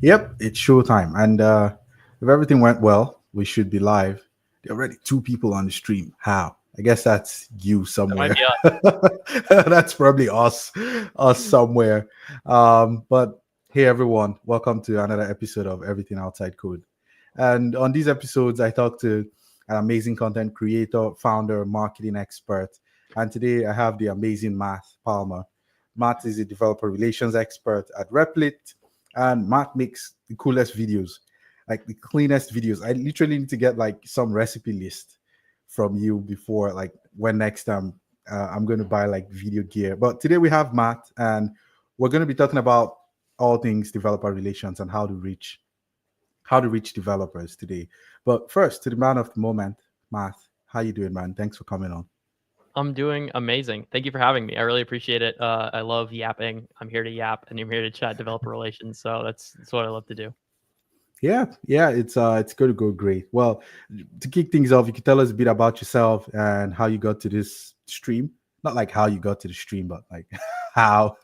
Yep, it's showtime. And if everything went well, we should be live. There are already two people on the stream. How? I guess that's you That might somewhere. be us. That's probably us somewhere. But hey, everyone, welcome to another episode of Everything Outside Code. And on these episodes, I talk to an amazing content creator, founder, marketing expert. And today I have the amazing Matt Palmer. Matt is a developer relations expert at Replit, and Matt makes the coolest videos, like the cleanest videos. I literally need to get like some recipe list from you before, like when next time I'm going to buy like video gear. But today we have Matt, and we're going to be talking about all things developer relations and how to reach developers today. But first, to the man of the moment, Matt, how you doing, man? Thanks for coming on. I'm doing amazing. Thank you for having me. I really appreciate it. I love yapping. I'm here to yap, and I'm here to chat developer relations. So that's what I love to do. Yeah, it's going to go great. Well, to kick things off, you can tell us a bit about yourself and how you got to this stream. Not like how you got to the stream, but like how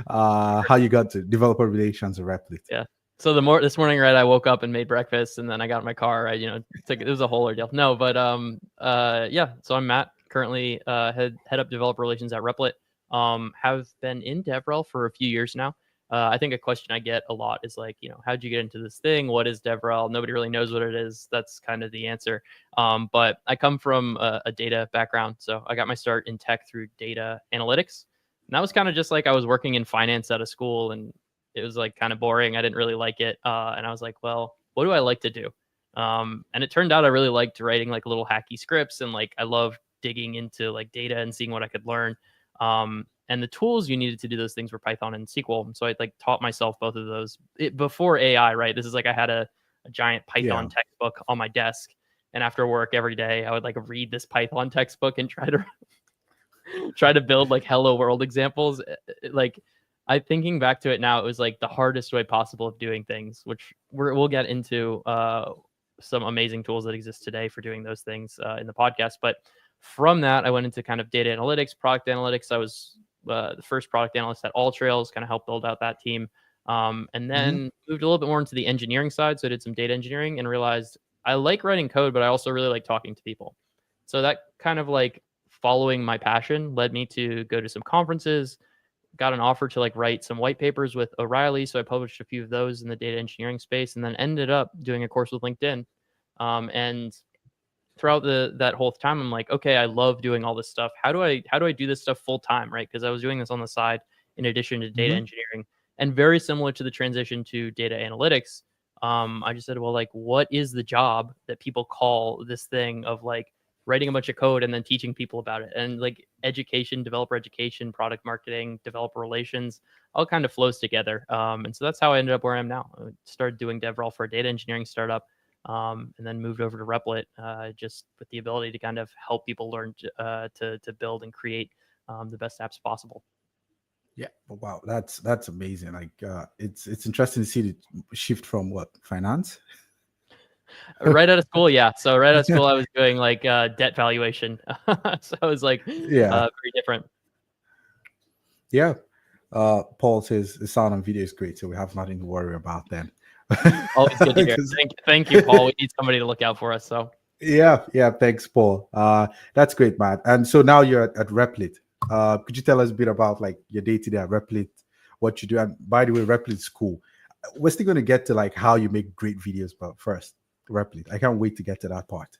how you got to developer relations or Replit. Yeah. So this morning, right, I woke up and made breakfast, and then I got in my car. It was a whole ordeal. No, but yeah. So I'm Matt, currently head up developer relations at Replit. Have been in DevRel for a few years now. I think a question I get a lot is like, how'd you get into this thing? What is DevRel? Nobody really knows what it is. That's kind of the answer. But I come from a data background, so I got my start in tech through data analytics. And that was kind of just like I was working in finance out of school, and it was like kind of boring. I didn't really like it. And I was like, well, what do I like to do? And it turned out I really liked writing like little hacky scripts, and like I loved digging into like data and seeing what I could learn. And the tools you needed to do those things were Python and SQL. So I like taught myself both of those before AI, right? This is like I had a giant Python Yeah, textbook on my desk. And after work every day, I would like read this Python textbook and try to try to build like hello world examples. Like I thinking back to it now, it was like the hardest way possible of doing things, which we'll get into some amazing tools that exist today for doing those things in the podcast. But from that, I went into kind of data analytics, product analytics. I was the first product analyst at All Trails, kind of helped build out that team. And hmm then moved a little bit more into the engineering side. So I did some data engineering and realized I like writing code, but I also really like talking to people. So that kind of like following my passion led me to go to some conferences, got an offer to like write some white papers with O'Reilly. So I published a few of those in the data engineering space, and then ended up doing a course with LinkedIn. And throughout that whole time, I'm like, okay, I love doing all this stuff. How do I do this stuff full time, right? Because I was doing this on the side in addition to data hmm engineering, and very similar to the transition to data analytics. I just said, well, like, what is the job that people call this thing of like writing a bunch of code and then teaching people about it? And like education, developer education, product marketing, developer relations, all kind of flows together. And so that's how I ended up where I am now. I started doing DevRel for a data engineering startup, and then moved over to Replit, just with the ability to kind of help people learn to build and create the best apps possible. Yeah. Wow, that's amazing. Like it's interesting to see the shift from what finance. Right out of school, yeah. So right out of school, I was doing like debt valuation. So it was like Yeah, very different. yeah. Paul says the sound and video is great, so we have nothing to worry about then. Always good to hear. 'Cause- Thank you, Paul. We need somebody to look out for us. So yeah. Thanks, Paul. That's great, Matt. And so now you're at Replit. Could you tell us a bit about like your day to day at Replit, what you do? And by the way, Replit's cool. We're still going to get to like how you make great videos, but first, Replit. I can't wait to get to that part.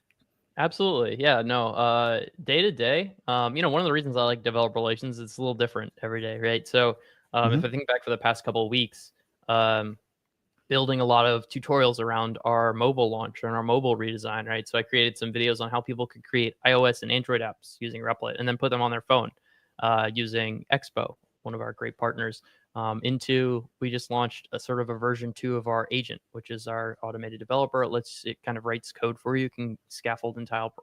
absolutely, yeah. No, day to day, one of the reasons I like developer relations, it's a little different every day, right? So if I hmm think back for the past couple of weeks, um, building a lot of tutorials around our mobile launch and our mobile redesign, right? So I created some videos on how people could create iOS and Android apps using Replit and then put them on their phone using Expo, one of our great partners. We just launched a sort of a version 2 of our agent, which is our automated developer. It kind of writes code for you, you can scaffold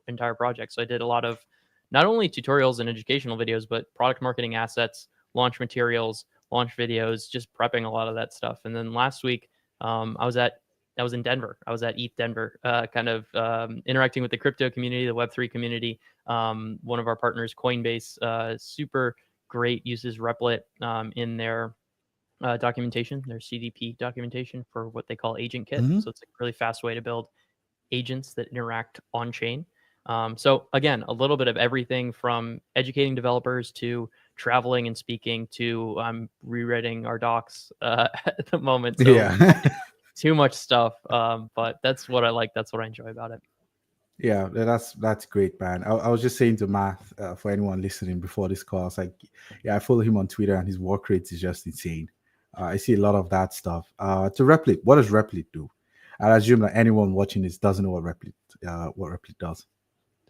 entire projects. So I did a lot of not only tutorials and educational videos, but product marketing assets, launch materials, launch videos, just prepping a lot of that stuff. And then last week, I was in Denver. I was at ETH Denver, kind of interacting with the crypto community, the Web3 community. One of our partners, Coinbase, super great, uses Replit in their documentation. There's CDP documentation for what they call Agent Kit. Hmm. So it's a really fast way to build agents that interact on chain. So again, a little bit of everything from educating developers to traveling and speaking to rewriting our docs at the moment. So Yeah. too much stuff, but that's what I like. That's what I enjoy about it. Yeah, that's great, man. I was just saying to Math, for anyone listening before this call, I was like, yeah, I follow him on Twitter, and his work rate is just insane. I see a lot of that stuff. To Replit, what does Replit do? I assume that anyone watching this doesn't know what Replit does.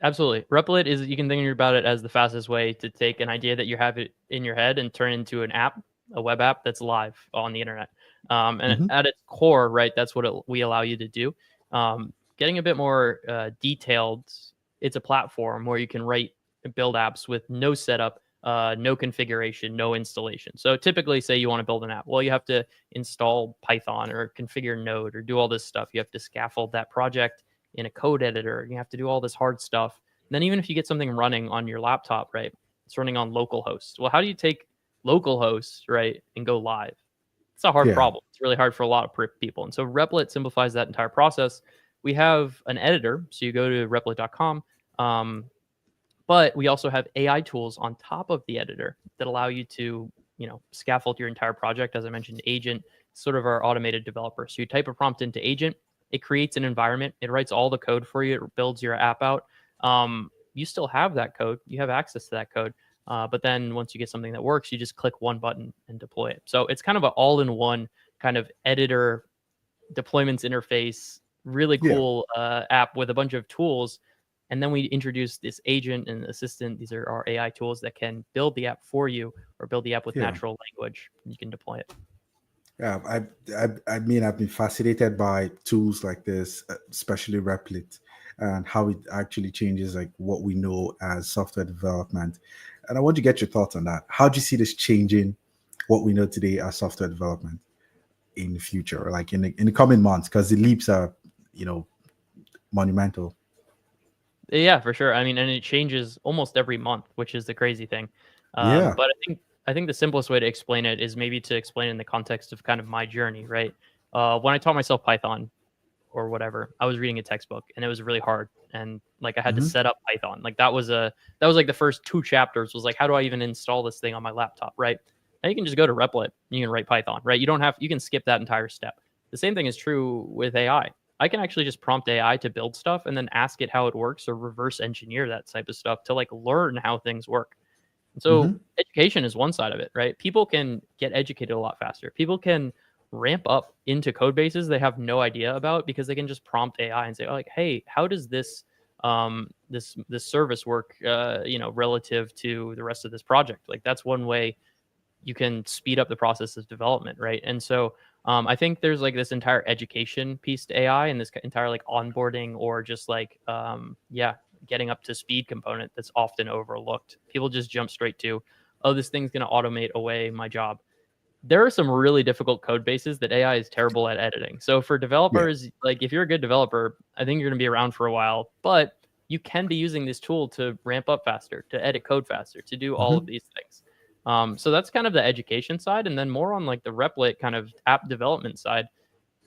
Absolutely. Replit is, you can think about it as the fastest way to take an idea that you have it in your head and turn it into an app, a web app that's live on the internet. And Hmm. at its core, right, that's what we allow you to do. Getting a bit more detailed, it's a platform where you can write and build apps with no setup, no configuration, no installation. So typically, say you want to build an app, well, you have to install Python or configure Node or do all this stuff. You have to scaffold that project in a code editor. You have to do all this hard stuff. And then even if you get something running on your laptop, right, it's running on localhost. Well, how do you take localhost, right, and go live? It's a hard Yeah, problem. It's really hard for a lot of people. And so Replit simplifies that entire process. We have an editor. So you go to replit.com. But we also have AI tools on top of the editor that allow you to, scaffold your entire project. As I mentioned, Agent, sort of our automated developer. So you type a prompt into Agent, it creates an environment, it writes all the code for you, it builds your app out. You still have that code, you have access to that code. But then once you get something that works, you just click one button and deploy it. So it's kind of an all-in-one kind of editor deployments interface, really yeah, cool app with a bunch of tools. And then we introduce this agent and assistant. These are our AI tools that can build the app for you or build the app with yeah. natural language. You can deploy it. Yeah, I mean, I've been fascinated by tools like this, especially Replit, and how it actually changes like what we know as software development. And I want to get your thoughts on that. How do you see this changing what we know today as software development in the future, like in the coming months? Because the leaps are, you know, monumental. Yeah, for sure. I mean, and it changes almost every month, which is the crazy thing. Yeah. But I think the simplest way to explain it is maybe to explain in the context of kind of my journey, right? When I taught myself Python or whatever, I was reading a textbook and it was really hard, and like I had to Hmm. set up Python. Like that was like the first two chapters was like, how do I even install this thing on my laptop, right? Now you can just go to Replit, you can write Python, right? You can skip that entire step. The same thing is true with AI. I can actually just prompt AI to build stuff and then ask it how it works or reverse engineer that type of stuff to like learn how things work. And so Hmm. education is one side of it, right? People can get educated a lot faster. People can ramp up into code bases they have no idea about because they can just prompt AI and say, oh, like, hey, how does this service work, relative to the rest of this project? Like that's one way you can speed up the process of development, right? And so I think there's like this entire education piece to AI and this entire like onboarding or just like getting up to speed component that's often overlooked. People just jump straight to, oh, this thing's going to automate away my job. There are some really difficult code bases that AI is terrible at editing. So for Yeah. developers, like if you're a good developer, I think you're going to be around for a while, but you can be using this tool to ramp up faster, to edit code faster, to do all of Hmm. these things. So that's kind of the education side. And then more on like the Replit kind of app development side,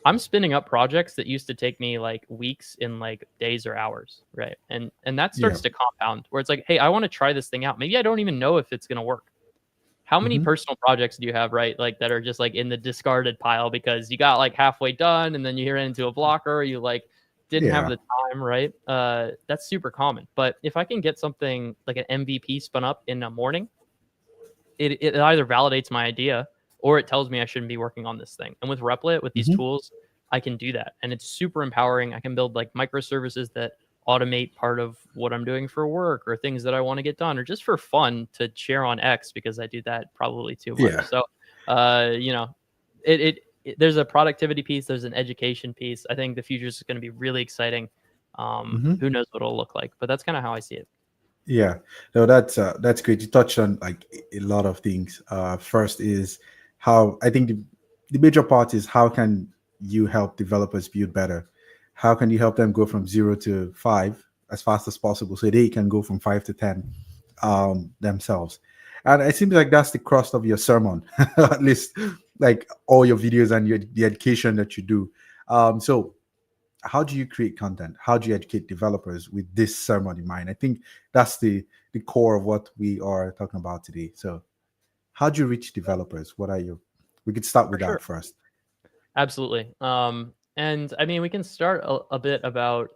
I'm spinning up projects that used to take me like weeks in like days or hours, right? And that Yeah. starts to compound where it's like, hey, I want to try this thing out. Maybe I don't even know if it's going to work. How many Hmm. personal projects do you have, right? Like that are just like in the discarded pile because you got like halfway done and then you hear into a blocker, or you like didn't have Yeah. the time, right? That's super common. But if I can get something like an MVP spun up in a morning, it either validates my idea or it tells me I shouldn't be working on this thing. And with Replit, with these Hmm. tools, I can do that. And it's super empowering. I can build like microservices that automate part of what I'm doing for work or things that I want to get done or just for fun to share on X because I do that probably too much. Yeah. So, you know, there's a productivity piece, there's an education piece. I think the future is going to be really exciting. Hmm. Who knows what it'll look like, but that's kind of how I see it. Yeah, no, that's great. You touched on like a lot of things. First is how I think the major part is how can you help developers build better? How can you help them go from 0 to 5 as fast as possible so they can go from 5 to 10 themselves? And it seems like that's the crust of your sermon, at least like all your videos and the education that you do. So how do you create content? How do you educate developers with this sermon in mind? I think that's the core of what we are talking about today. So how do you reach developers? What are you? We could start For with that sure. first. Absolutely. And I mean, we can start a bit about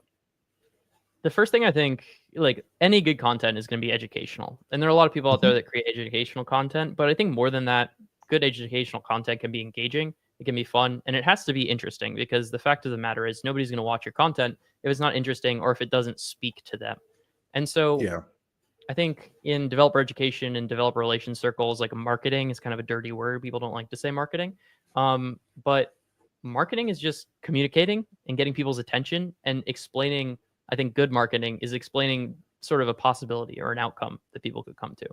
the first thing. I think like any good content is going to be educational. And there are a lot of people out there Mhm. that create educational content, but I think more than that, good educational content can be engaging, it can be fun, and it has to be interesting, because the fact of the matter is nobody's going to watch your content if it's not interesting or if it doesn't speak to them. And so Yeah. I think in developer education and developer relations circles, like marketing is kind of a dirty word. People don't like to say marketing. But marketing is just communicating and getting people's attention and explaining. I think good marketing is explaining sort of a possibility or an outcome that people could come to.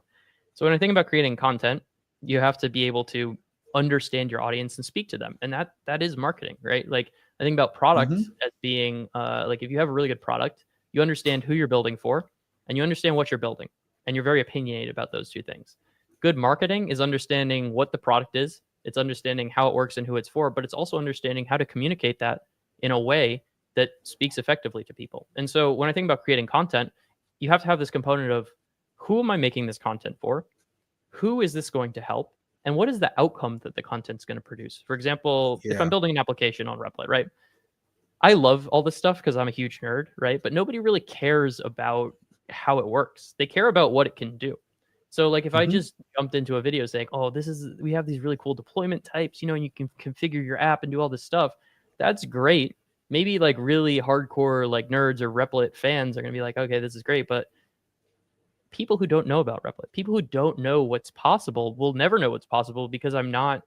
So when I think about creating content, you have to be able to understand your audience and speak to them. And that is marketing, right? Like I think about product Hmm. as being like if you have a really good product, you understand who you're building for and you understand what you're building, and you're very opinionated about those two things. Good marketing is understanding what the product is, it's understanding how it works and who it's for, but it's also understanding how to communicate that in a way that speaks effectively to people. And so when I think about creating content, you have to have this component of who am I making this content for? Who is this going to help? And what is the outcome that the content's going to produce? For example, if I'm Yeah. building an application on Replit, right? I love all this stuff because I'm a huge nerd, right? But nobody really cares about how it works. They care about what it can do. So like if I Hmm. just jumped into a video saying, "Oh, we have these really cool deployment types, and you can configure your app and do all this stuff." That's great. Maybe like really hardcore like nerds or Replit fans are going to be like, "Okay, this is great," but people who don't know about Replit, people who don't know what's possible, will never know what's possible because I'm not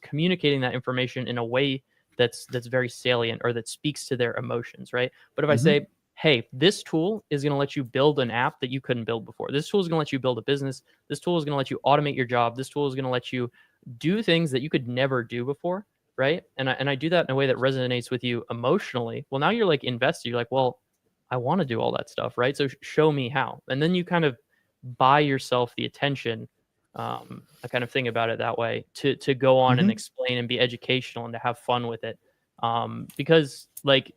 communicating that information in a way that's very salient or that speaks to their emotions, right? But if I Hmm. say, hey, this tool is going to let you build an app that you couldn't build before. This tool is going to let you build a business. This tool is going to let you automate your job. This tool is going to let you do things that you could never do before, right? And I do that in a way that resonates with you emotionally. Well, now you're like invested. You're like, well, I want to do all that stuff, right? So show me how. And then you kind of buy yourself the attention. I kind of think about it that way to go on and Hmm. explain and be educational and to have fun with it. Because like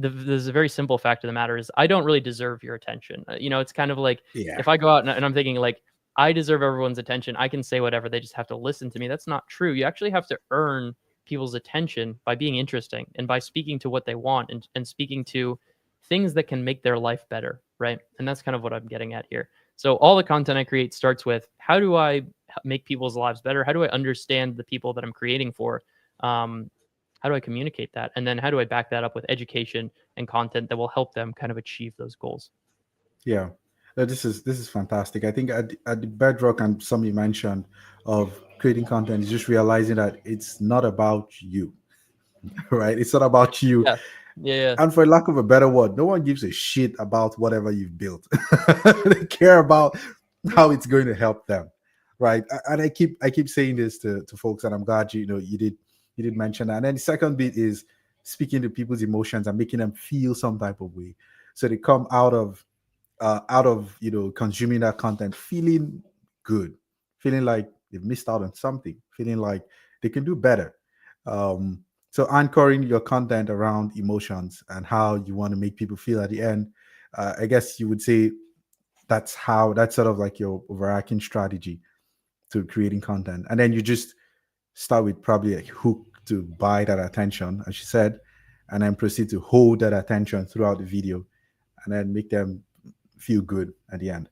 there's a very simple fact of the matter is I don't really deserve your attention. It's kind of like Yeah. if I go out and I'm thinking like I deserve everyone's attention, I can say whatever, they just have to listen to me. That's not true. You actually have to earn people's attention by being interesting and by speaking to what they want and speaking to things that can make their life better, right? And that's kind of what I'm getting at here. So all the content I create starts with how do I make people's lives better? How do I understand the people that I'm creating for? Um, how do I communicate that? And then how do I back that up with education and content that will help them kind of achieve those goals? Yeah. This is fantastic. I think at the bedrock and some you mentioned of creating content is just realizing that it's not about you, right? It's not about you. Yeah. Yeah. Yeah. And for lack of a better word, no one gives a shit about whatever you've built. They care about how it's going to help them, right? And I keep saying this to folks, and I'm glad you did mention that. And then the second bit is speaking to people's emotions and making them feel some type of way, so they come out of consuming that content feeling good, feeling like they've missed out on something, feeling like they can do better. So anchoring your content around emotions and how you want to make people feel at the end, I guess you would say that's sort of like your overarching strategy to creating content. And then you just start with probably a hook to buy that attention, as you said, and then proceed to hold that attention throughout the video, and then make them feel good at the end.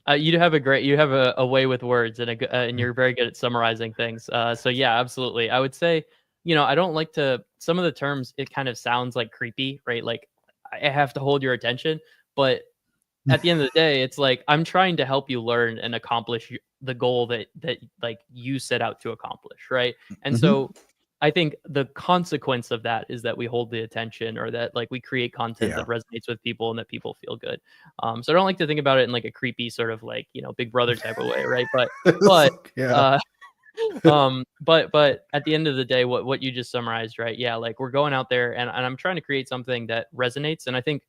You have a way with words and you're very good at summarizing things. So yeah, absolutely. I would say, I don't like to, some of the terms, it kind of sounds like creepy, right? Like I have to hold your attention, but at the end of the day, it's like I'm trying to help you learn and accomplish the goal that like you set out to accomplish, right? And Hmm. so I think the consequence of that is that we hold the attention or that like we create content Yeah. that resonates with people and that people feel good. So I don't like to think about it in like a creepy sort of like, Big Brother type of way, right? But Yeah. uh but at the end of the day, what you just summarized, right? Yeah, like we're going out there and I'm trying to create something that resonates. And I think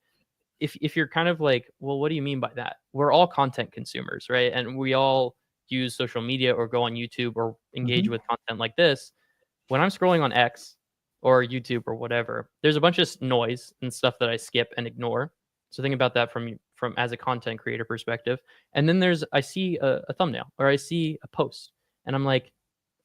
if you're kind of like, well, what do you mean by that? We're all content consumers, right? And we all use social media or go on YouTube or engage Hmm. with content like this, when I'm scrolling on X or YouTube or whatever, there's a bunch of noise and stuff that I skip and ignore. So think about that from as a content creator perspective. And then I see a thumbnail or I see a post, and I'm like,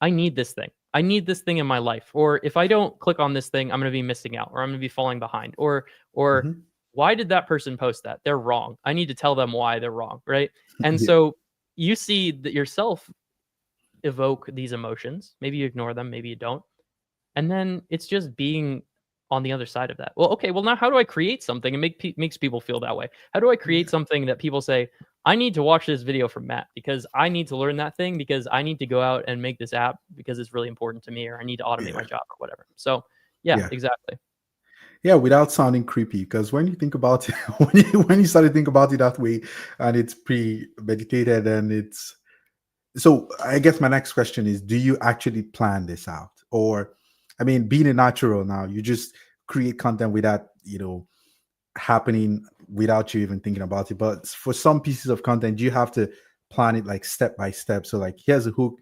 I need this thing. I need this thing in my life. Or if I don't click on this thing, I'm going to be missing out, or I'm going to be falling behind. Or Hmm. why did that person post that? They're wrong. I need to tell them why they're wrong, right? And Yeah. so you see that yourself evoke these emotions. Maybe you ignore them, maybe you don't. And then it's just being on the other side of that. Well, okay, well now how do I create something and makes people feel that way? How do I create Yeah. something that people say, I need to watch this video from Matt because I need to learn that thing because I need to go out and make this app because it's really important to me, or I need to automate my Yeah. job or whatever. So yeah, Yeah. exactly. Yeah, without sounding creepy, because when you think about it, when you start to think about it that way, and it's premeditated, and it's so. I guess my next question is: do you actually plan this out, or, I mean, being a natural now, you just create content without happening without you even thinking about it? But for some pieces of content, you have to plan it like step by step. So, like, here's a hook,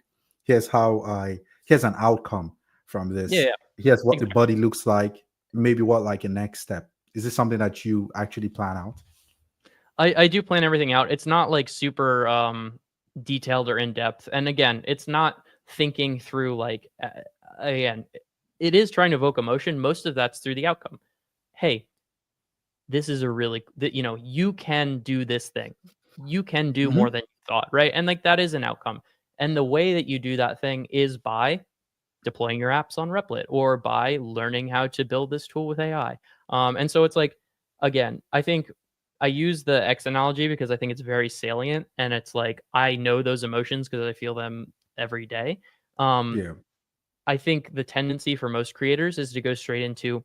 here's an outcome from Yeah, this. yeah, Here's what the exactly. body looks like. Maybe what like a next step. Is this something that you actually plan out? I do plan everything out. It's not like super detailed or in depth. And again, it's not thinking through like again, it is trying to evoke emotion. Most of that's through the outcome. Hey, this is a really that you can do this thing. You can do more Hmm. than you thought, right? And like that is an outcome. And the way that you do that thing is by deploying your apps on Replit or by learning how to build this tool with AI. And so it's like, again, I think I use the X analogy because I think it's very salient, and it's like I know those emotions because I feel them every day. Um, Yeah. I think the tendency for most creators is to go straight into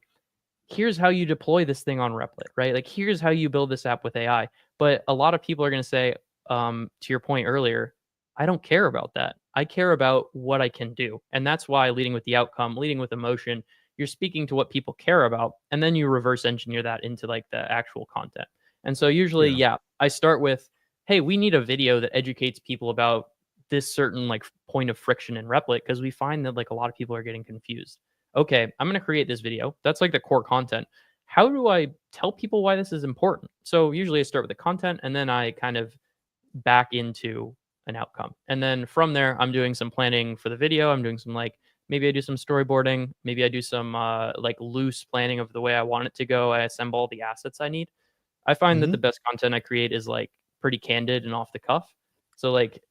here's how you deploy this thing on Replit, right? Like here's how you build this app with AI. But a lot of people are going to say, to your point earlier, I don't care about that. I care about what I can do. And that's why leading with the outcome, leading with emotion, you're speaking to what people care about. And then you reverse engineer that into like the actual content. And so usually, Yeah. yeah, I start with, hey, we need a video that educates people about this certain like point of friction in Replit because we find that like a lot of people are getting confused. Okay, I'm going to create this video. That's like the core content. How do I tell people why this is important? So usually I start with the content and then I kind of back into an outcome. And then from there, I'm doing some planning for the video. I'm doing some like maybe I do some storyboarding. Maybe I do some like loose planning of the way I want it to go. I assemble all the assets I need. I find that the Hmm. best content I create is like pretty candid and off the cuff. So like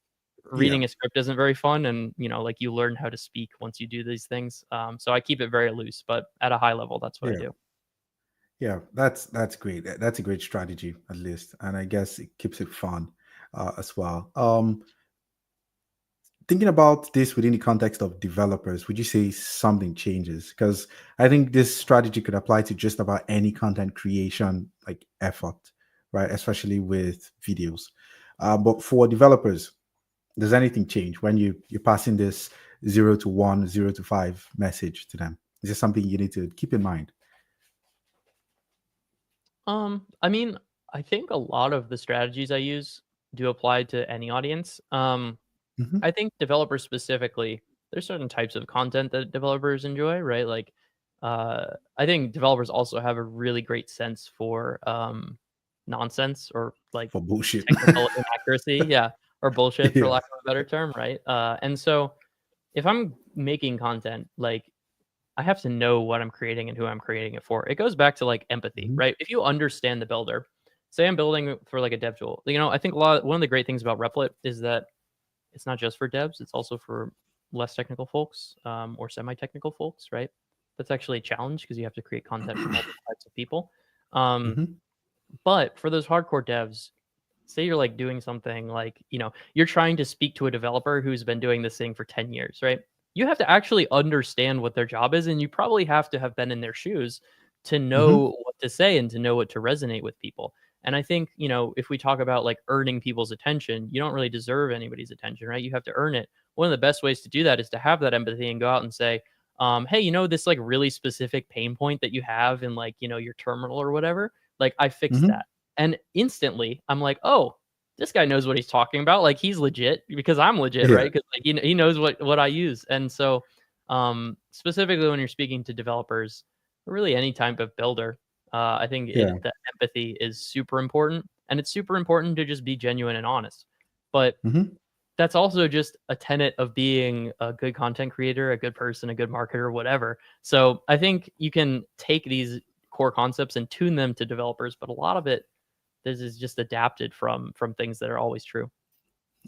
Yeah. reading a script isn't very fun, and like you learn how to speak once you do these things. So I keep it very loose, but at a high level, that's what I Yeah. do. Yeah. That's great. That's a great strategy, at least, and I guess it keeps it fun as well. Thinking about this within the context of developers, would you say something changes? Because I think this strategy could apply to just about any content creation like effort, right? Especially with videos. But for developers, does anything change when you're passing this 0 to 1, 0 to 5 message to them? Is this something you need to keep in mind? I mean, I think a lot of the strategies I use do apply to any audience. Hmm. I think developers specifically, there's certain types of content that developers enjoy, right? Like, I think developers also have a really great sense for nonsense or like For bullshit. technical inaccuracy, yeah, or bullshit for Yeah. lack of a better term, right? And so if I'm making content, like I have to know what I'm creating and who I'm creating it for. It goes back to like empathy, Mhm. right? If you understand the builder, say I'm building for like a dev tool, I think one of the great things about Replit is that it's not just for devs, it's also for less technical folks or semi-technical folks, right? That's actually a challenge because you have to create content for multiple types of people. Um, Mhm. but for those hardcore devs, say you're like doing something like, you're trying to speak to a developer who's been doing this thing for 10 years, right? You have to actually understand what their job is, and you probably have to have been in their shoes to Mhm. know what to say and to know what to resonate with people. And I think, if we talk about like earning people's attention, you don't really deserve anybody's attention, right? You have to earn it. One of the best ways to do that is to have that empathy and go out and say, hey, this like really specific pain point that you have in like, your terminal or whatever, like I fixed Mhm. that. And instantly I'm like, oh, this guy knows what he's talking about. Like, he's legit because I'm legit, Yeah. right? Because like he knows what I use. And so specifically when you're speaking to developers, or really any type of builder, I think Yeah. the empathy is super important, and it's super important to just be genuine and honest. But Hmm. that's also just a tenet of being a good content creator, a good person, a good marketer, whatever. So I think you can take these core concepts and tune them to developers, but a lot of it, this is just adapted from things that are always true.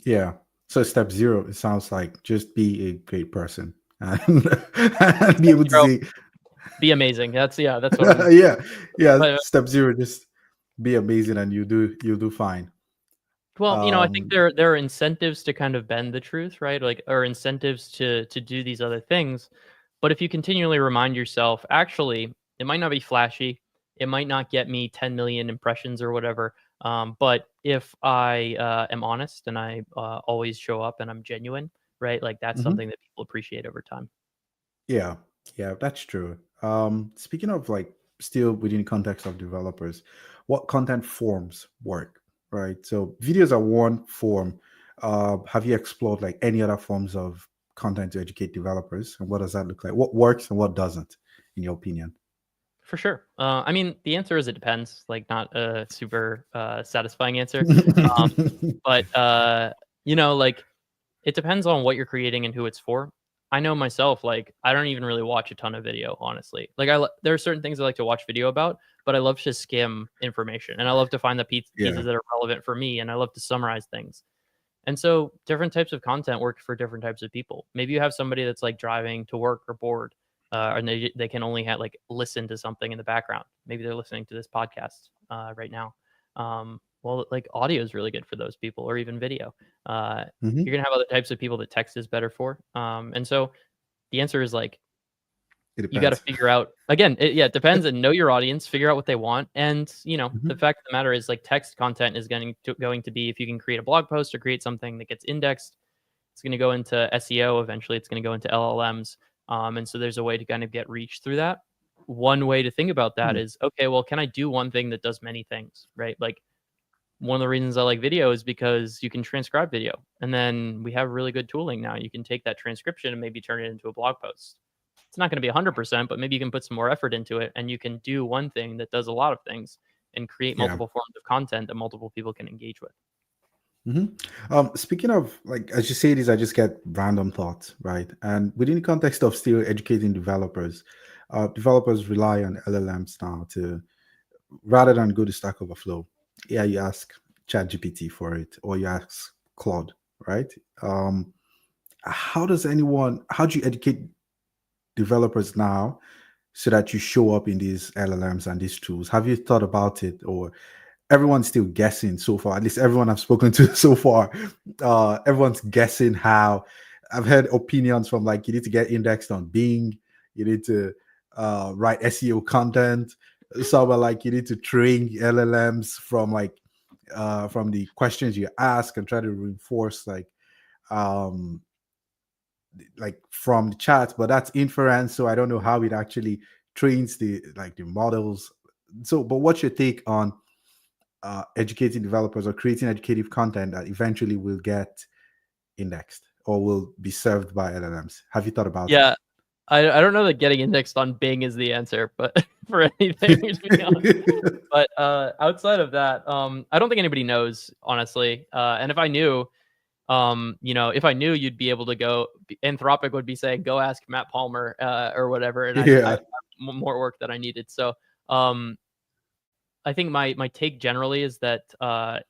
Yeah. So step zero, it sounds like just be a great person and, and be Step able to zero, say, be amazing. That's what I'm. yeah, yeah. But Step zero, just be amazing, and you'll do fine. well, I think Um, there are incentives to kind of bend the truth, right? Like, or incentives to do these other things. But if you continually remind yourself, actually, it might not be flashy, it might not get me 10 million impressions or whatever. But if I am honest and I always show up and I'm genuine, right? Like, that's mhm. something that people appreciate over time. Yeah, yeah, that's true. Speaking of like still within the context of developers, what content forms work, right? So videos are one form. Have you explored like any other forms of content to educate developers, and what does that look like? What works and what doesn't, in your opinion? For sure. I mean, the answer is it depends. Like, not a super satisfying answer. Um, but like, it depends on what you're creating and who it's for. I know myself, like, I don't even really watch a ton of video, honestly. Like, there are certain things I like to watch video about, but I love to skim information and I love to find the Yeah. pieces that are relevant for me, and I love to summarize things. And so different types of content work for different types of people. Maybe you have somebody that's like driving to work or bored, and they can only have like listen to something in the background. Maybe they're listening to this podcast right now. Well, like, audio is really good for those people, or even video. You're Hmm. gonna have other types of people that text is better for. And so the answer is like, It you got to depends. figure out, again, it depends, and know your audience, figure out what they want. And the Hmm. fact of the matter is, like, text content is going to be, if you can create a blog post or create something that gets indexed, it's going to go into SEO. Eventually it's going to go into LLMs. And so there's a way to kind of get reach through that. One way to think about that is, okay, well, can I do one thing that does many things, right? Like, one of the reasons I like video is because you can transcribe video, and then we have really good tooling now. You can take that transcription and maybe turn it into a blog post. It's not going to be 100%, but maybe you can put some more effort into it, and you can do one thing that does a lot of things and create Yeah. multiple forms of content that multiple people can engage with. Hmm. Speaking of, like, as you say this, I just get random thoughts, right? And within the context of still educating developers, developers rely on LLMs now to, rather than go to Stack Overflow. Yeah, you ask ChatGPT for it, or you ask Claude, right? Um, how do you educate developers now so that you show up in these LLMs and these tools? Have you thought about it, or everyone's still guessing so far? At least everyone I've spoken to so far, everyone's guessing how. I've heard opinions from like, you need to get indexed on Bing, you need to write SEO content. Some are like, you need to train LLMs from like from the questions you ask and try to reinforce um like from the chat, but that's inference, so I don't know how it actually trains the like the models. So but what's your take on educating developers or creating educative content that eventually will get indexed or will be served by LLMs? Have you thought about Yeah, I don't know that getting indexed on Bing is the answer, but for anything, to be honest. it? But outside of that, I don't think anybody knows, honestly. And if I knew, if I knew, you'd be able to go. Anthropic would be saying, "Go ask Matt Palmer," or whatever, and I Yeah. have more work that I needed. So, um, I think my take generally is that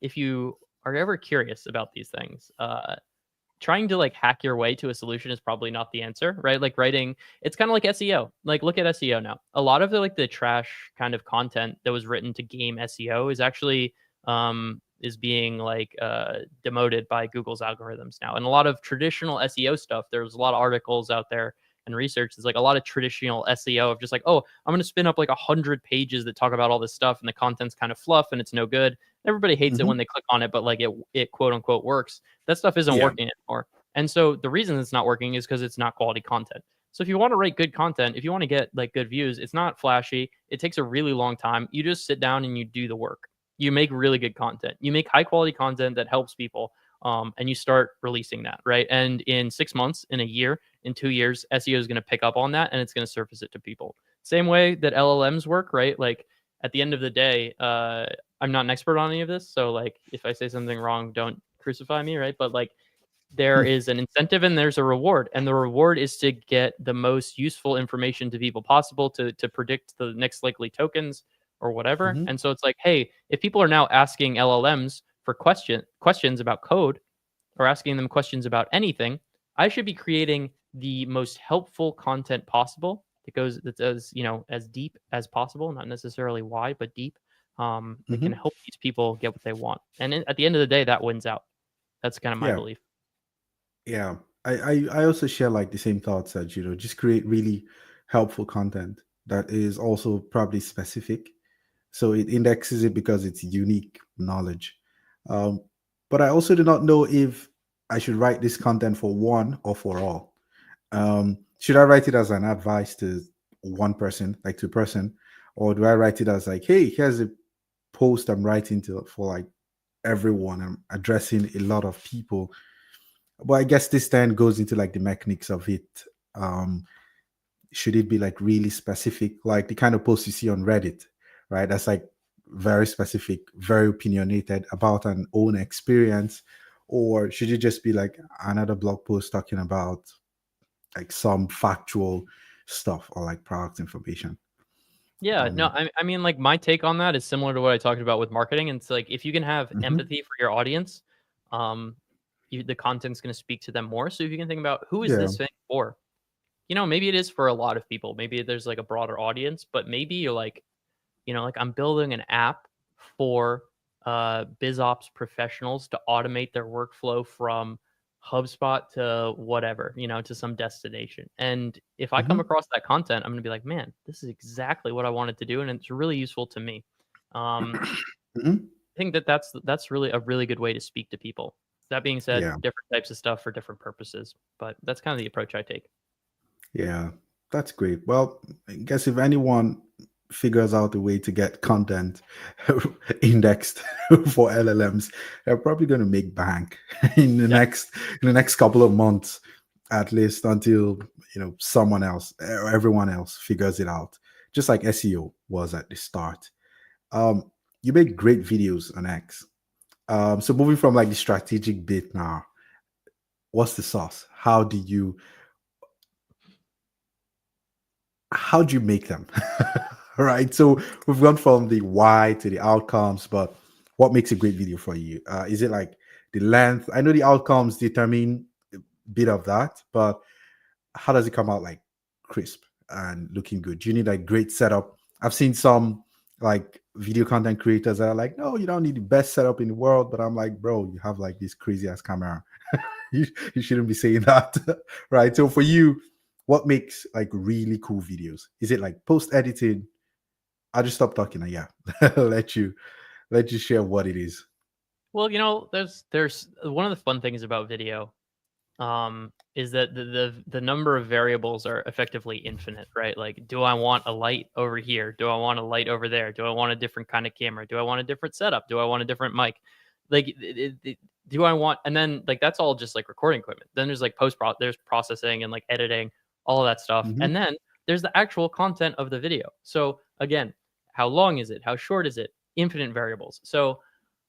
if you are ever curious about these things, trying to like hack your way to a solution is probably not the answer, right? Like, writing, it's kind of like SEO. Like, look at SEO now. A lot of the trash kind of content that was written to game SEO is actually is being like demoted by Google's algorithms now. And a lot of traditional SEO stuff, there's a lot of articles out there and research. There's like a lot of traditional SEO of just like, oh, I'm going to spin up like 100 pages that talk about all this stuff, and the content's kind of fluff and it's no good. Everybody hates it Hmm. when they click on it, but like it quote unquote works. That stuff isn't Yeah. working anymore. And so the reason it's not working is because it's not quality content. So if you want to write good content, if you want to get like good views, it's not flashy. It takes a really long time. You just sit down and you do the work. You make really good content. You make high quality content that helps people. And you start releasing that, right? And in 6 months, in a year, in 2 years, SEO is going to pick up on that and it's going to surface it to people. Same way that LLMs work, right? Like at the end of the day, I'm not an expert on any of this, so like if I say something wrong, don't crucify me, right? But like there is an incentive and there's a reward, and the reward is to get the most useful information to people possible to predict the next likely tokens or whatever. Mm-hmm. And so it's like, hey, if people are now asking LLMs for questions about code or asking them questions about anything, I should be creating the most helpful content possible that's as as deep as possible, not necessarily wide, but deep. That can Mm-hmm. help these people get what they want. And at the end of the day, that wins out. That's kind of my Yeah. belief. Yeah. I also share like the same thoughts that, just create really helpful content that is also probably specific. So it indexes it because it's unique knowledge. Um, but I also do not know if I should write this content for one or for all. Should I write it as an advice to one person, like to a person, or do I write it as like, hey, here's a post I'm writing to for like everyone. I'm addressing a lot of people. But I guess this then goes into like the mechanics of it. Um, should it be like really specific, like the kind of post you see on Reddit, right? That's like very specific, very opinionated about an own experience, or should it just be like another blog post talking about like some factual stuff or like product information? Yeah, no, Um, I mean, like my take on that is similar to what I talked about with marketing. And it's like if you can have mhm. empathy for your audience, um, the content's going to speak to them more. So if you can think about who is Yeah. this thing for, maybe it is for a lot of people. Maybe there's like a broader audience, but maybe you're like, like I'm building an app for biz ops professionals to automate their workflow from HubSpot to whatever, to some destination. And if I come Hmm. across that content, I'm going to be like, man, this is exactly what I wanted to do. And it's really useful to me. Um, Hmm. I think that's really a really good way to speak to people. That being said, Yeah. different types of stuff for different purposes, but that's kind of the approach I take. Yeah, that's great. Well, I guess if anyone figures out a way to get content indexed for LLMs, they're probably going to make bank in the Yeah. next couple of months, at least until someone else or everyone else figures it out. Just like SEO was at the start. You make great videos on X. So moving from like the strategic bit now, what's the sauce? How do you make them? Right, so we've gone from the why to the outcomes, but what makes a great video for you? Is it like the length? I know the outcomes determine a bit of that, but how does it come out like crisp and looking good? Do you need like great setup? I've seen some like video content creators that are like, no, you don't need the best setup in the world, but I'm like, bro, you have like this crazy ass camera. you shouldn't be saying that. Right, so for you, what makes like really cool videos? Is it like post edited? I'll just stop talking and yeah, let you share what it is. Well, there's one of the fun things about video is that the number of variables are effectively infinite, right? Like, do I want a light over here? Do I want a light over there? Do I want a different kind of camera? Do I want a different setup? Do I want a different mic? Like, do I want? And then like that's all just like recording equipment. Then there's like there's processing and like editing, all of that stuff, Hmm. and then there's the actual content of the video. So again, how long is it? How short is it? Infinite variables. So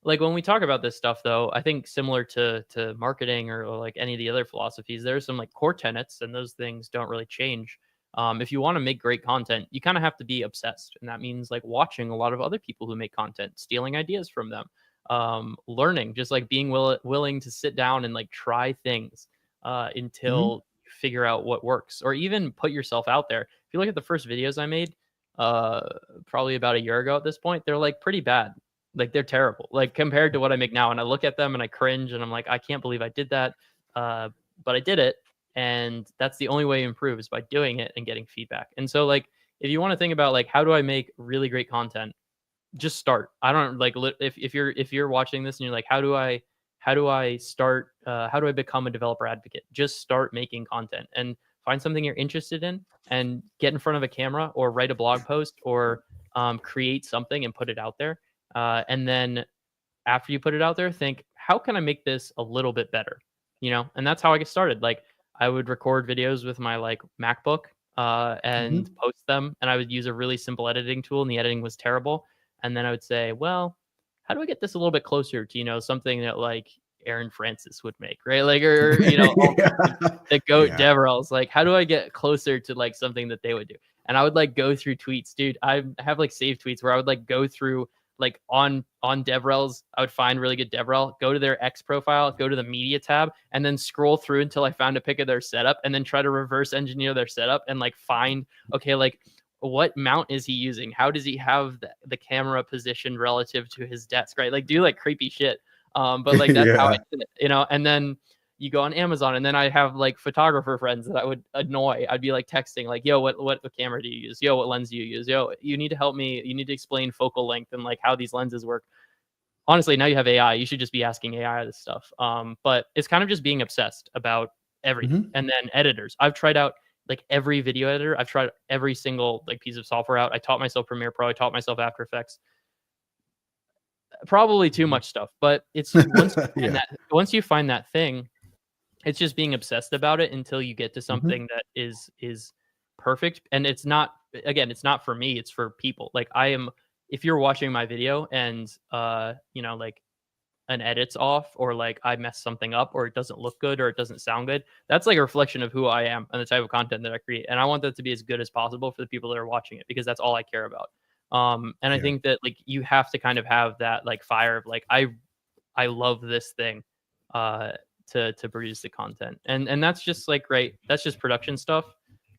like when we talk about this stuff though, I think similar to marketing or like any of the other philosophies, there's some like core tenets and those things don't really change. If you want to make great content, you kind of have to be obsessed, and that means like watching a lot of other people who make content, stealing ideas from them, learning, just like being willing to sit down and like try things Hmm. until you figure out what works, or even put yourself out there. If you look at the first videos I made, uh, probably about a year ago at this point, they're like pretty bad, like they're terrible, like compared to what I make now. And I look at them and I cringe and I'm like, I can't believe I did that. Uh, but I did it. And that's the only way to improve is by doing it and getting feedback. And so like, if you want to think about like, how do I make really great content? Just start. I don't like if you're watching this and you're like, how do I start? How do I become a developer advocate? Just start making content and find something you're interested in and get in front of a camera or write a blog post or create something and put it out there. And then after you put it out there, think, how can I make this a little bit better? And that's how I get started. Like, I would record videos with my like MacBook and Mhm. post them, and I would use a really simple editing tool, and the editing was terrible. And then I would say, well, how do I get this a little bit closer to something that like Aaron Francis would make, right? Like, or all the goat Yeah. DevRels. Like, how do I get closer to like something that they would do? And I would like go through tweets, dude. I have like saved tweets where I would like go through like on DevRels. I would find really good DevRel, go to their X profile, go to the media tab, and then scroll through until I found a pic of their setup, and then try to reverse engineer their setup and like find, okay, like what mount is he using? How does he have the camera positioned relative to his desk, right? Like do like creepy shit. But like that's how I Yeah. did it, and then you go on Amazon, and then I have like photographer friends that I would annoy. I'd be like texting, like, yo, what camera do you use? Yo, what lens do you use? Yo, you need to help me. You need to explain focal length and like how these lenses work. Honestly, now you have AI. You should just be asking AI this stuff. But it's kind of just being obsessed about everything. Mhm. And then editors. I've tried out like every video editor. I've tried every single like piece of software out. I taught myself Premiere Pro. I taught myself After Effects. Probably too much stuff, but it's Yeah. once you find that thing, it's just being obsessed about it until you get to Mhm. something that is perfect. And it's not, again, it's not for me, it's for people. Like I am, if you're watching my video and like an edit's off, or like I mess something up, or it doesn't look good, or it doesn't sound good, that's like a reflection of who I am and the type of content that I create. And I want that to be as good as possible for the people that are watching it, because that's all I care about. And I Yeah. think that like you have to kind of have that like fire of like I love this thing uh to produce the content. And that's just like great. That's just production stuff.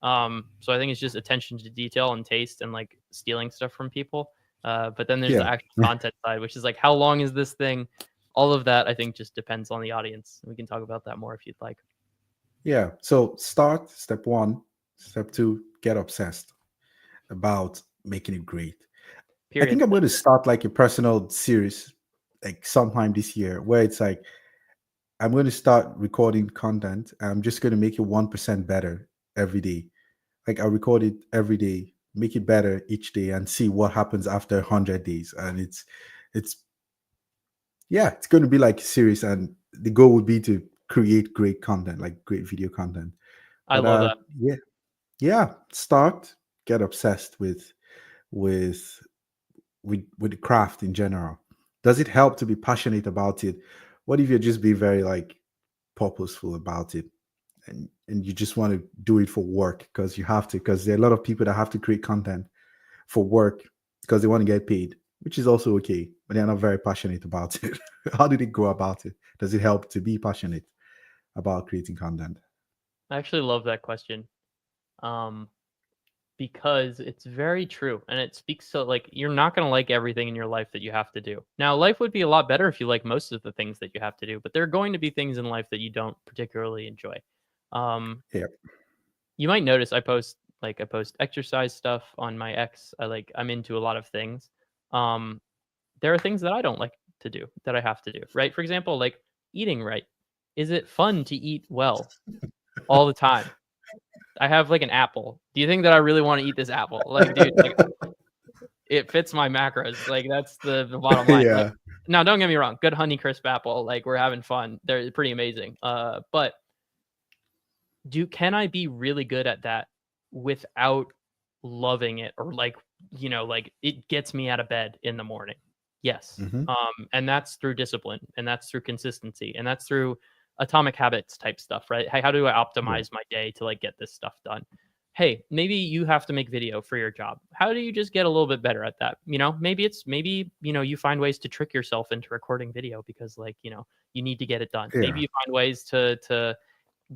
So I think it's just attention to detail and taste and like stealing stuff from people. But then there's the Yeah. actual content side, which is like how long is this thing? All of that I think just depends on the audience. We can talk about that more if you'd like. Yeah. So start step 1, step 2, get obsessed about making it great. I think Period. I'm going to start like a personal series like sometime this year where it's like I'm going to start recording content. I'm just going to make it 1% better every day. Like I record it every day, make it better each day, and see what happens after 100 days. And it's yeah, it's going to be like a series, and the goal would be to create great content, like great video content. I But love that. yeah, yeah, start, get obsessed with with the craft in general. Does it help to be passionate about it? What if you're just being very like purposeful about it, and you just want to do it for work because you have to, because there are a lot of people that have to create content for work because they want to get paid, which is also okay, but they're not very passionate about it. How do they go about it? Does it help to be passionate about creating content? I actually love that question. Um because it's very true, and it speaks to like you're not going to like everything in your life that you have to do. Now life would be a lot better if you like most of the things that you have to do, but there are going to be things in life that you don't particularly enjoy. um Yeah. you might notice I post exercise stuff on my X. I'm into a lot of things. um there are things that I don't like to do that I have to do, right? For example, like eating right. Is it fun to eat well all the time? I have like an apple. Do you think that I really want to eat this apple? Like, dude, like it fits my macros. Like that's the bottom line. Like Yeah. now don't get me wrong, good Honey Crisp apple, like we're having fun. They're pretty amazing. But can I be really good at that without loving it, or like it gets me out of bed in the morning? Yes. Hmm. And that's through discipline, and that's through consistency, and that's through atomic habits type stuff, right? Hey, how do I Yeah. optimize my day to like get this stuff done? Hey, maybe you have to make video for your job. How do you just get a little bit better at that? Maybe you find ways to trick yourself into recording video because you need to get it done. Maybe Yeah. you find ways to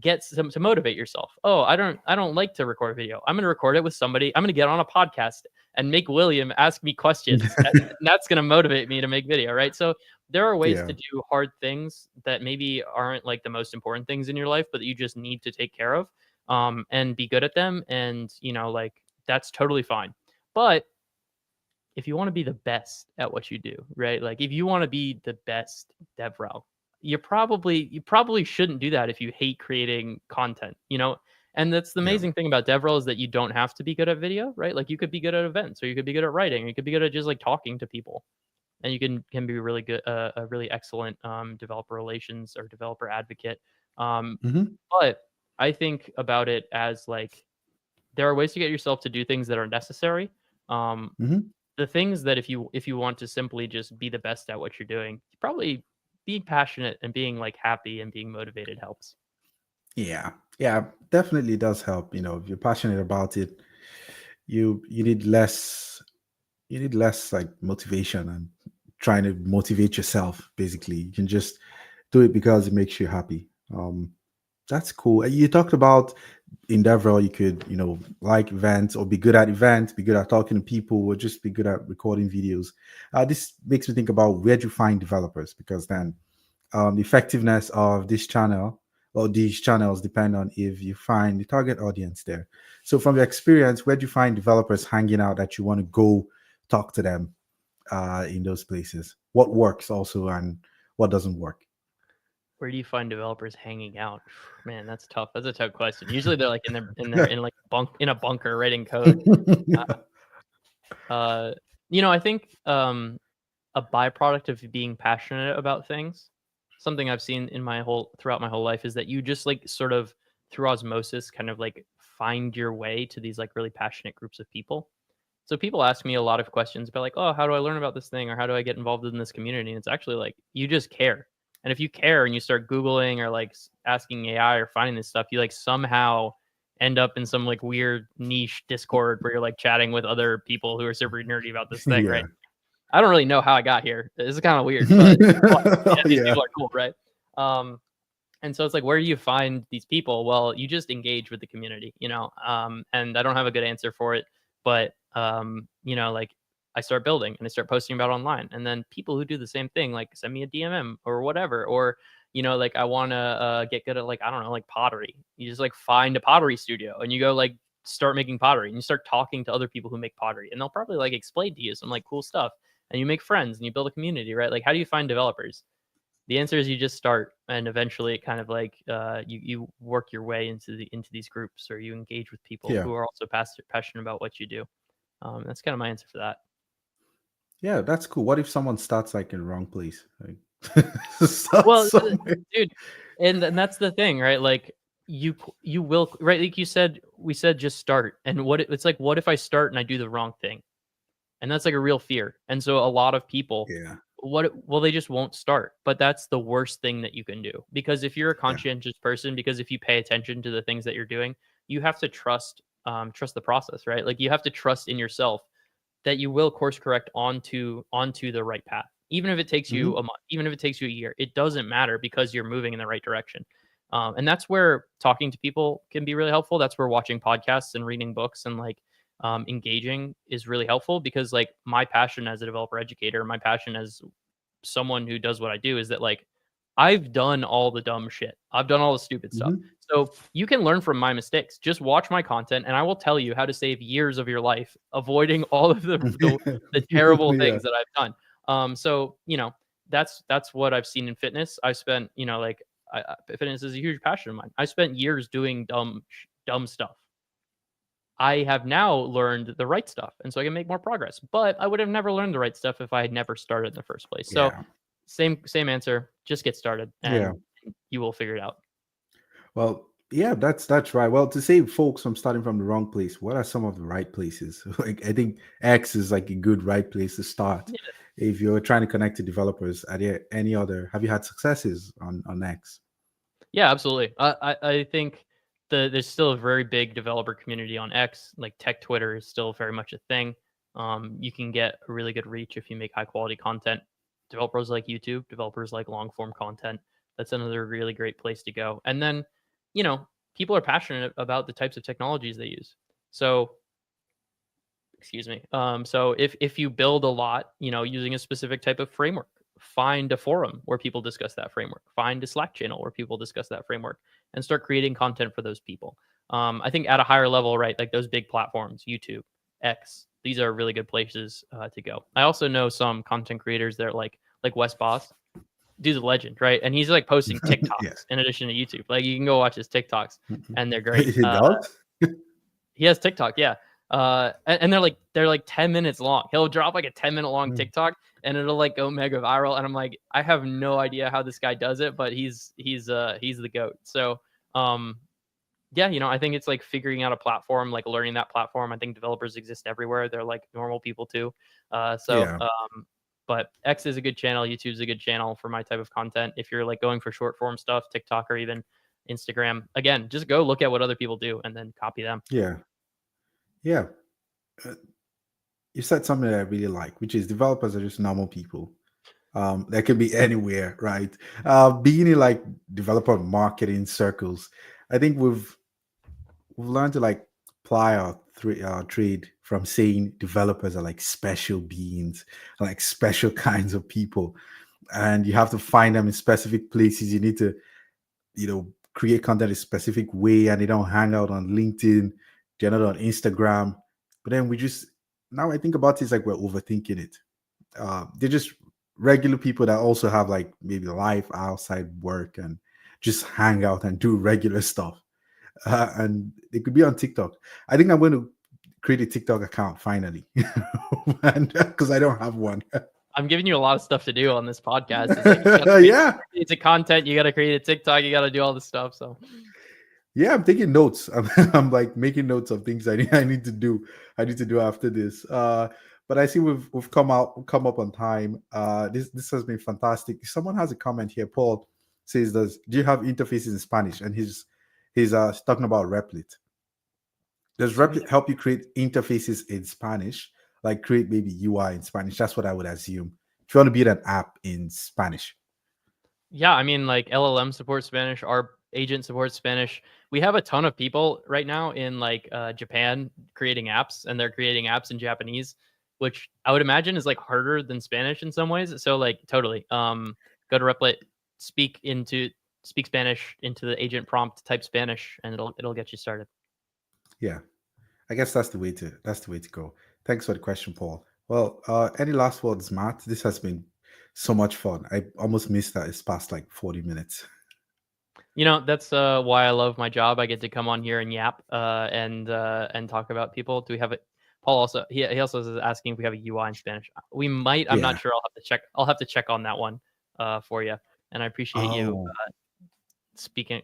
get some to motivate yourself. Oh, I don't like to record video. I'm going to record it with somebody. I'm going to get on a podcast and make William ask me questions, and that's going to motivate me to make video, right? So there are ways Yeah. to do hard things that maybe aren't like the most important things in your life, but that you just need to take care of, and be good at them. And like that's totally fine. But if you want to be the best at what you do, right? Like if you want to be the best DevRel, you probably shouldn't do that if you hate creating content. And that's the Yeah. amazing thing about DevRel is that you don't have to be good at video, right? Like you could be good at events, or you could be good at writing, or you could be good at just like talking to people. and you can be really good, a really excellent developer relations or developer advocate. Um, Hmm. but I think about it as like there are ways to get yourself to do things that are necessary. Um, Hmm. the things that if you want to simply just be the best at what you're doing, probably being passionate and being like happy and being motivated helps. Yeah, yeah, definitely does help. If you're passionate about it, you need less. You need less like motivation and trying to motivate yourself. Basically, you can just do it because it makes you happy. That's cool. You talked about endeavor. You could, like events or be good at events, be good at talking to people, or just be good at recording videos. This makes me think about where do you find developers, because then the effectiveness of this channel or these channels depend on if you find the target audience there. So from your experience, where do you find developers hanging out that you want to go talk to them in those places? What works also and what doesn't work? Where do you find developers hanging out? Man, that's tough. That's a tough question. Usually they're like in like in a bunker writing code. Uh, I think a byproduct of being passionate about things, something I've seen in my whole throughout my whole life is that you just like sort of through osmosis kind of like find your way to these like really passionate groups of people. So people ask me a lot of questions about like, oh, how do I learn about this thing or how do I get involved in this community? And it's actually like you just care. And if you care and you start Googling or like asking AI or finding this stuff, you like somehow end up in some like weird niche Discord where you're like chatting with other people who are super nerdy about this thing, right? Yeah. I don't really know how I got here. It's kind of weird, but yeah, these Yeah. people are cool, right? Um, and so it's like, where do you find these people? Well, you just engage with the community, and I don't have a good answer for it, but, like I start building and I start posting about online. And then people who do the same thing, like send me a DMM or whatever. Or, like I want to get good at like, I don't know, like pottery. You just like find a pottery studio and you go like start making pottery and you start talking to other people who make pottery and they'll probably like explain to you some like cool stuff and you make friends and you build a community, right? Like, how do you find developers? The answer is you just start, and eventually it kind of like you work your way into these groups, or you engage with people Yeah. who are also passionate about what you do. That's kind of my answer for that. Yeah, that's cool. What if someone starts like in the wrong place? Like starts Well, somewhere. dude, and that's the thing, right? Like you will, right? Like you said, we said just start, and it's like, what if I start and I do the wrong thing? And that's like a real fear. And so a lot of people, Yeah. well, they just won't start. But that's the worst thing that you can do, because if you're a Yeah. conscientious person, because if you pay attention to the things that you're doing, you have to trust the process, right? Like you have to trust in yourself that you will course correct onto the right path. Even if it takes you a Hmm. month, even if it takes you a year, it doesn't matter because you're moving in the right direction. And that's where talking to people can be really helpful. That's where watching podcasts and reading books and like engaging is really helpful, because like my passion as a developer educator, my passion as someone who does what I do is that like I've done all the dumb shit. I've done all the stupid stuff. Hmm. So you can learn from my mistakes. Just watch my content and I will tell you how to save years of your life avoiding all of the terrible Yeah. things that I've done. So that's what I've seen in fitness. I spent, like fitness is a huge passion of mine. I spent years doing dumb stuff. I have now learned the right stuff, and so I can make more progress. But I would have never learned the right stuff if I had never started in the first place. So Yeah. same answer. Just get started, Yeah. and you will figure it out. Well, yeah, that's right. Well, to save folks from starting from the wrong place, what are some of the right places? Like, I think X is like a good right place to start. Yeah, If you're trying to connect to developers, are there any other? Have you had successes on X? yeah, absolutely. I think there's still a very big developer community on X. Like tech Twitter is still very much a thing. You can get a really good reach if you make high quality content. Developers like YouTube, developers like long form content. That's another really great place to go. And then, people are passionate about the types of technologies they use. So excuse me. So if you build a lot, using a specific type of framework, find a forum where people discuss that framework. Find a Slack channel where people discuss that framework, and start creating content for those people. I think at a higher level, right, like those big platforms, YouTube, X, these are really good places to go. I also know some content creators that are like Wes Boss. Dude's a legend, right? And he's like posting Yeah. TikToks in addition to YouTube. Like you can go watch his TikToks, and they're great. It does. He has TikTok, yeah. And they're like 10 minutes long. He'll drop like a 10-minute long Mm. TikTok and it'll like go mega viral. And I'm like, I have no idea how this guy does it, but he's the goat. So yeah, I think it's like figuring out a platform, like learning that platform. I think developers exist everywhere. They're like normal people too. Yeah. But X is a good channel. YouTube's a good channel for my type of content. If you're like going for short form stuff, TikTok or even Instagram, again, just go look at what other people do and then copy them. Yeah. Yeah. Uh, you said something that I really like, which is developers are just normal people. That could be anywhere, right? Being in like developer marketing circles, I think we've learned to like ply our trade from saying developers are like special beings, like special kinds of people, and you have to find them in specific places. You need to, create content a specific way, and they don't hang out on LinkedIn, they're not on Instagram. But then we just now I think about it, it's like we're overthinking it. They're just regular people that also have like maybe life outside work and just hang out and do regular stuff. And they could be on TikTok. I think I'm going to create a TikTok account finally, and because I don't have one. I'm giving you a lot of stuff to do on this podcast. It's like you gotta Yeah, create a content, you got to create a TikTok, you got to do all this stuff. So yeah, I'm taking notes. I'm like making notes of things I need to do. I need to do after this. But I see we've come up on time. This has been fantastic. If someone has a comment here, Paul says, do you have interfaces in Spanish? And he's talking about Replit. Does Replit help you create interfaces in Spanish, like create maybe UI in Spanish? That's what I would assume. If you want to build an app in Spanish. yeah, I mean, like LLM supports Spanish, our agent supports Spanish. We have a ton of people right now in like Japan creating apps, and they're creating apps in Japanese, which I would imagine is like harder than Spanish in some ways. So like totally, go to Replit, speak Spanish into the agent prompt, type Spanish, and it'll get you started. Yeah, I guess that's the way to go. Thanks for the question, Paul. Well, any last words, Matt? This has been so much fun. I almost missed that. It's past like 40 minutes. That's why I love my job. I get to come on here and yap and talk about people. Do we have it? Paul also he also is asking if we have a UI in Spanish. We might. I'm not Yeah. sure. I'll have to check. I'll have to check on that one for you. And I appreciate you Oh,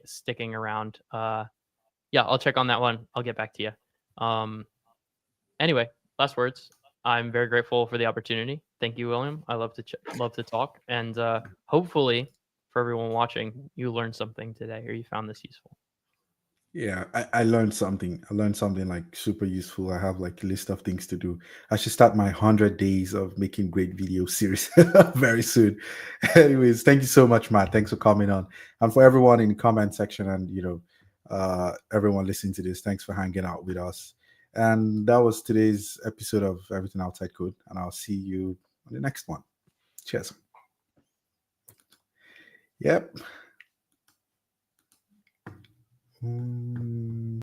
sticking around. Yeah, I'll check on that one. I'll get back to you. Anyway, last words. I'm very grateful for the opportunity. Thank you, William. I love to talk, and hopefully, for everyone watching, you learned something today or you found this useful. yeah. I learned something. I learned something like super useful. I have like a list of things to do. I should start my 100 days of making great video series very soon. Anyways, thank you so much, Matt. Thanks for coming on. And for everyone in the comment section and, everyone listening to this, thanks for hanging out with us. And that was today's episode of Everything Outside Code. And I'll see you on the next one. Cheers. Yep.